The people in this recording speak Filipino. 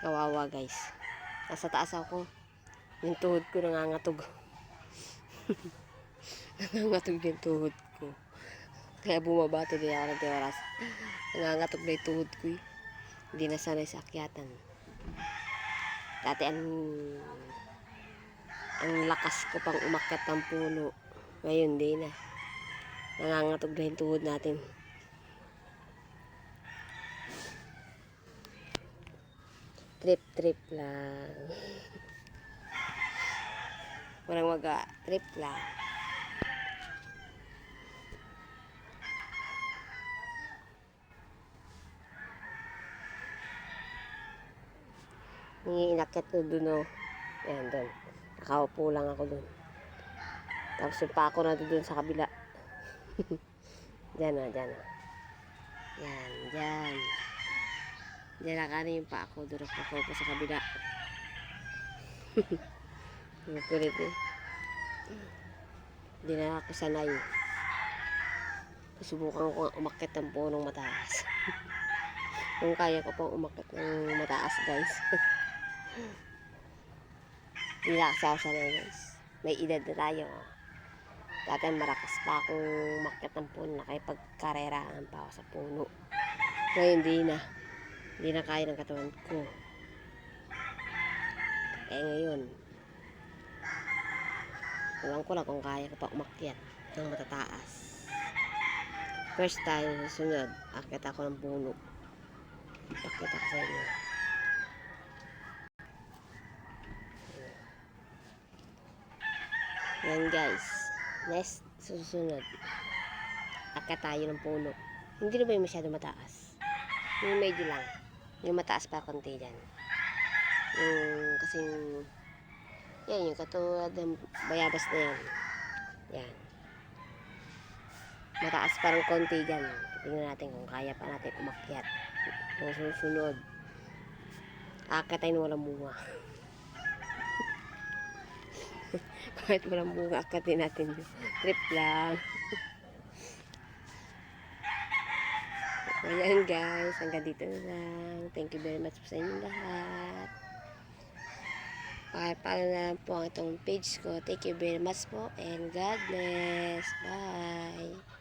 Kawawa guys. Nasa taas ako. Yung tuhod ko nangangatog. Nangangatog yung tuhod ko. Kaya bumaba tuloy ako ng teras. Nangangatog na yung tuhod ko eh. Hindi na sanay sa akyatan. Dati ang lakas ko pang umakyat ng puno. Ngayon di na. Nangangatog na yung tuhod natin. Trip lang. Walang waga. Trip lang. Inakyat ko dun o. Ayan dun. Nakaupo lang ako dun. Tapos yung pa ako na dun sa kabila. Diyan o, diyan o. Yan, diyan. Diyan na kanin yung pa ako. Doon ako sa kabila. Yung kulit eh. Hindi na ako sanay. Subukan ko umakyat ng punong mataas. Kung kaya ko pang umakyat ng mataas guys. Hindi na kasi ako sanay guys. May edad na tayo. Dati marakas pa akong umakyat ng puno. Nakipagkarerahan pa ako sa puno. Ngayon hindi na. Hindi na kaya ng katawan ko. Kaya ngayon, alam ko lang kung kaya ko pa umakyat ng matataas. First time, sunod, akyat ako ng puno. Pakita ko sa inyo. Yan guys. Next, susunod. Akyat tayo ng puno. Hindi na ba yung masyado mataas? Yung medyo lang. Yung mataas pa konti dyan. Yung kasing yan, yung katulad ng bayabas na yan. Yan. Mataas parang konti dyan. Tingnan natin kung kaya pa natin umakyat. Kung susunod. Akyat tayo na walang bunga. Kahit walang bunga, akyatin natin yun. Trip lang. Ayan guys, hanggang dito na lang. Thank you very much sa inyong lahat. Pakipalo na lang po ang itong page ko. Thank you very much po and God bless. Bye.